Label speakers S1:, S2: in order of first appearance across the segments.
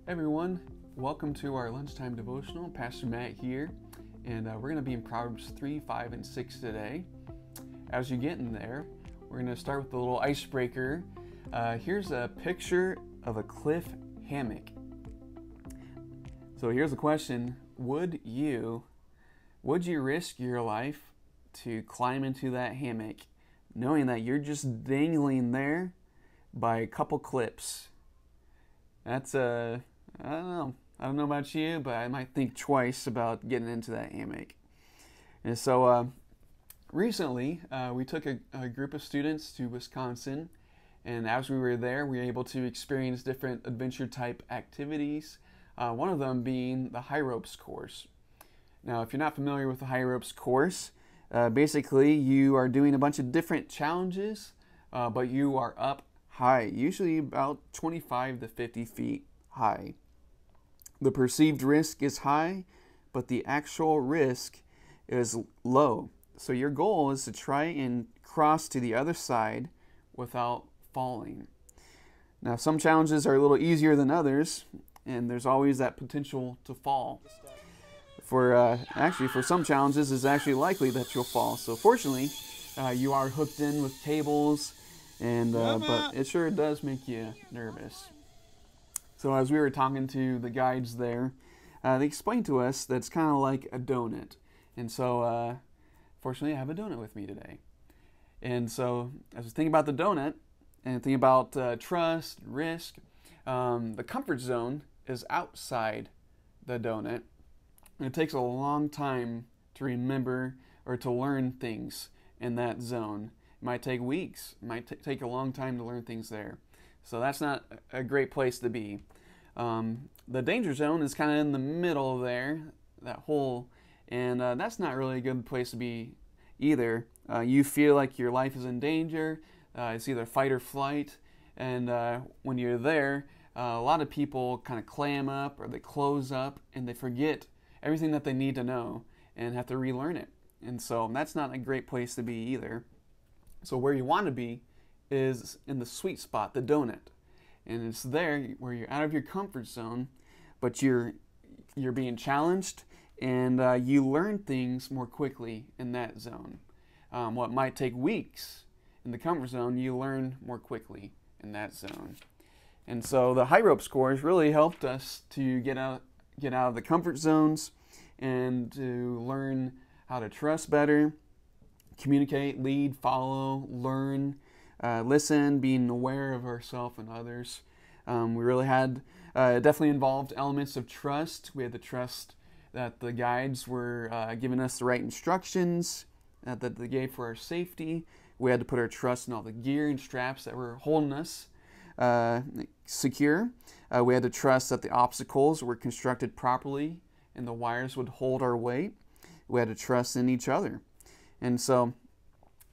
S1: Everyone, welcome to our lunchtime devotional. Pastor Matt here, and we're going to be in Proverbs 3, 5, and 6 today. As you get in there, we're going to start with a little icebreaker. Here's a picture of a cliff hammock. So here's the question: Would you risk your life to climb into that hammock, knowing that you're just dangling there by a couple clips? That's I don't know about you, but I might think twice about getting into that hammock. And so recently, we took a group of students to Wisconsin, and as we were there, we were able to experience different adventure-type activities, one of them being the high ropes course. Now, if you're not familiar with the high ropes course, basically you are doing a bunch of different challenges, but you are up high, usually about 25 to 50 feet high. The perceived risk is high, but the actual risk is low. So your goal is to try and cross to the other side without falling. Now, some challenges are a little easier than others, and there's always that potential to fall. For some challenges, it's actually likely that you'll fall. So fortunately, you are hooked in with cables, and but it sure does make you nervous. So as we were talking to the guides there, they explained to us that it's kind of like a donut. And so, fortunately, I have a donut with me today. And so, as I was thinking about the donut and thinking about trust, risk, the comfort zone is outside the donut. And it takes a long time to remember or to learn things in that zone. It might take weeks. It might take a long time to learn things there. So that's not a great place to be. The danger zone is kind of in the middle there, that hole, and that's not really a good place to be either. You feel like your life is in danger. It's either fight or flight, and when you're there, a lot of people kind of clam up or they close up and they forget everything that they need to know and have to relearn it. And so that's not a great place to be either. So where you want to be is in the sweet spot, the donut. And it's there where you're out of your comfort zone, but you're being challenged, and you learn things more quickly in that zone. What might take weeks in the comfort zone, you learn more quickly in that zone. And so the high ropes course really helped us to get out of the comfort zones and to learn how to trust better, communicate, lead, follow, learn, listen, being aware of ourselves and others. We really had definitely involved elements of trust. We had to trust that the guides were giving us the right instructions that they gave for our safety. We had to put our trust in all the gear and straps that were holding us secure. We had to trust that the obstacles were constructed properly and the wires would hold our weight. We had to trust in each other. And so,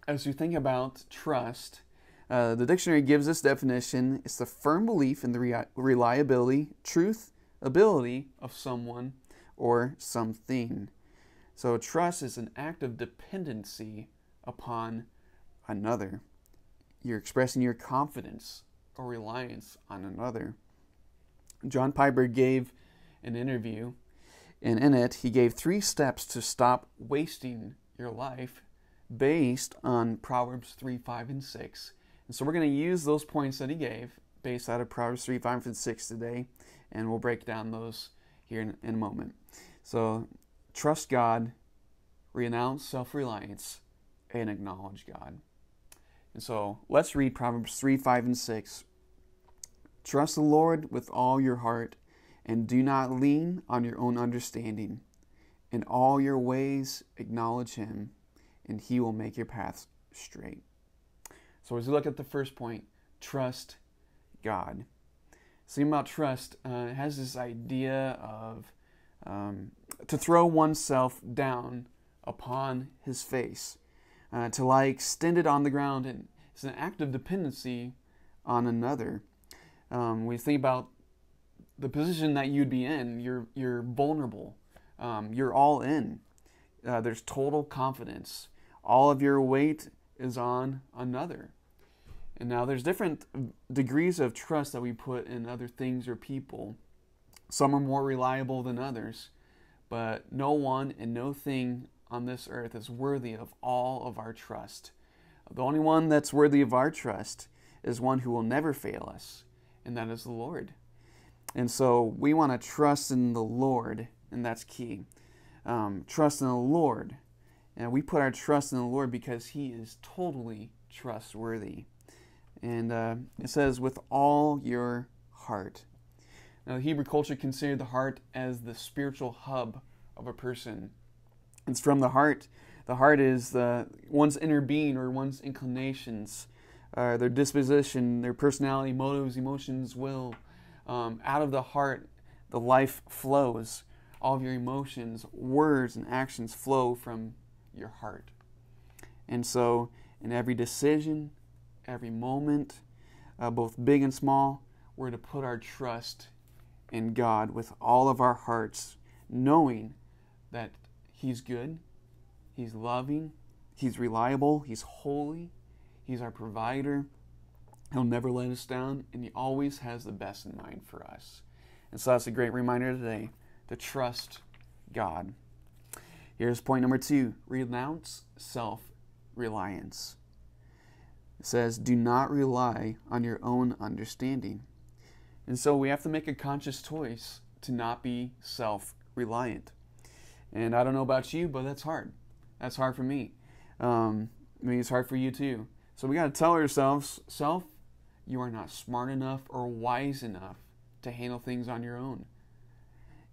S1: as you think about trust, the dictionary gives this definition: it's the firm belief in the reliability, truth, ability of someone or something. So trust is an act of dependency upon another. You're expressing your confidence or reliance on another. John Piper gave an interview, and in it he gave 3 steps to stop wasting your life based on Proverbs 3, 5, and 6. And so we're going to use those points that he gave based out of Proverbs 3, 5, and 6 today, and we'll break down those here in a moment. So trust God, renounce self-reliance, and acknowledge God. And so let's read Proverbs 3, 5, and 6. Trust the Lord with all your heart, and do not lean on your own understanding. In all your ways acknowledge him, and he will make your paths straight. So as we look at the first point, trust God. Something about trust has this idea of to throw oneself down upon his face, to lie extended on the ground, and it's an act of dependency on another. When you think about the position that you'd be in, you're vulnerable. You're all in. There's total confidence. All of your weight is on another. And now there's different degrees of trust that we put in other things or people. Some are more reliable than others, but no one and no thing on this earth is worthy of all of our trust. The only one that's worthy of our trust is one who will never fail us, and that is the Lord. And so we want to trust in the Lord, and that's key. Trust in the Lord. And we put our trust in the Lord because He is totally trustworthy. And it says, with all your heart. Now, the Hebrew culture considered the heart as the spiritual hub of a person. It's from the heart. The heart is one's inner being or one's inclinations, their disposition, their personality, motives, emotions, will. Out of the heart, the life flows. All of your emotions, words, and actions flow from your heart. And so, in every decision, every moment, both big and small, we're to put our trust in God with all of our hearts, knowing that He's good, He's loving, He's reliable, He's holy, He's our provider. He'll never let us down, and He always has the best in mind for us. And so that's a great reminder today to trust God. Here's point number 2. Renounce self-reliance. It says, do not rely on your own understanding. And so we have to make a conscious choice to not be self-reliant. And I don't know about you, but that's hard. That's hard for me. Maybe it's hard for you too. So we got to tell ourselves, self, you are not smart enough or wise enough to handle things on your own.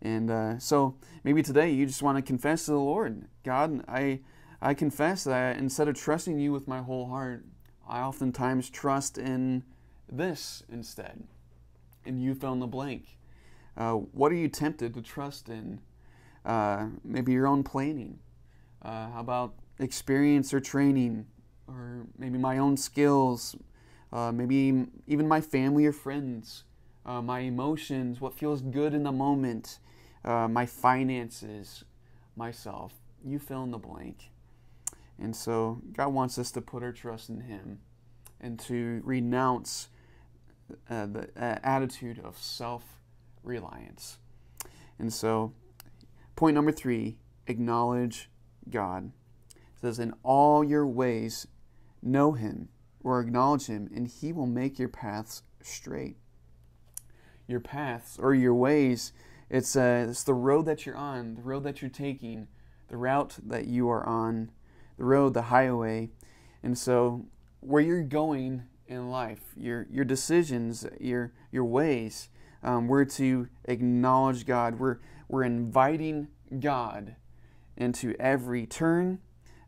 S1: And so maybe today you just want to confess to the Lord, God, I confess that instead of trusting you with my whole heart, I oftentimes trust in this instead. And you fill in the blank. What are you tempted to trust in? Maybe your own planning. How about experience or training? Or maybe my own skills. Maybe even my family or friends. My emotions, what feels good in the moment. My finances, myself. You fill in the blank. And so God wants us to put our trust in Him and to renounce the attitude of self-reliance. And so, point number 3, acknowledge God. It says, in all your ways, know Him or acknowledge Him, and He will make your paths straight. Your paths or your ways, it's the road that you're on, the road that you're taking, the route that you are on, the road, the highway. And so, where you're going in life, your decisions, your ways, we're to acknowledge God. We're inviting God into every turn.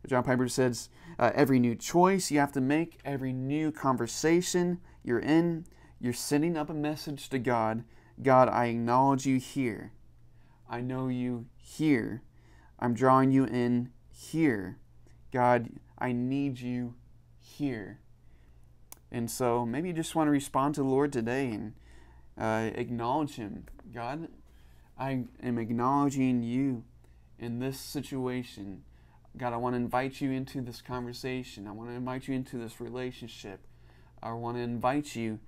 S1: John Piper says, every new choice you have to make, every new conversation you're in, you're sending up a message to God. God, I acknowledge you here. I know you here. I'm drawing you in here. God, I need you here. And so maybe you just want to respond to the Lord today and acknowledge Him. God, I am acknowledging you in this situation. God, I want to invite you into this conversation. I want to invite you into this relationship. I want to invite you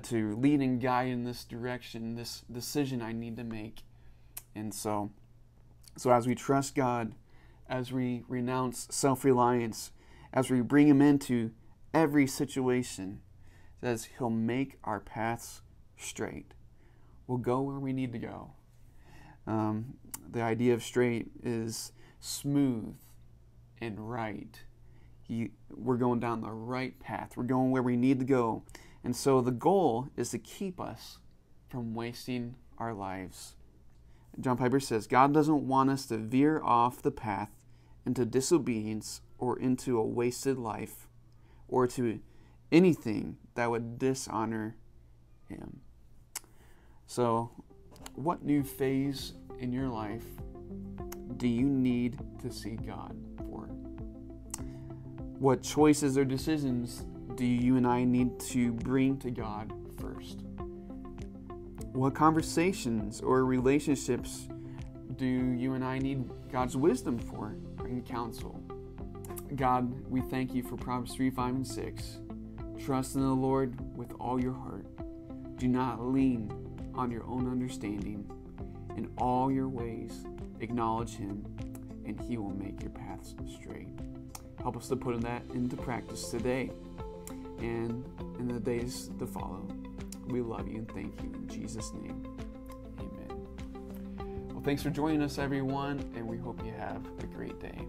S1: to lead and guide in this direction, this decision I need to make. And so as we trust God, as we renounce self-reliance, as we bring Him into every situation, it says He'll make our paths straight. We'll go where we need to go. The idea of straight is smooth and right. We're going down the right path. We're going where we need to go. And so the goal is to keep us from wasting our lives. John Piper says, God doesn't want us to veer off the path into disobedience or into a wasted life or to anything that would dishonor Him. So, what new phase in your life do you need to see God for? What choices or decisions do you and I need to bring to God first? What conversations or relationships do you and I need God's wisdom for and counsel? God, we thank you for Proverbs 3, 5, and 6. Trust in the Lord with all your heart. Do not lean on your own understanding. In all your ways, acknowledge Him, and He will make your paths straight. Help us to put that into practice today and in the days to follow. We love you and thank you in Jesus' name. Amen. Well, thanks for joining us, everyone, and we hope you have a great day.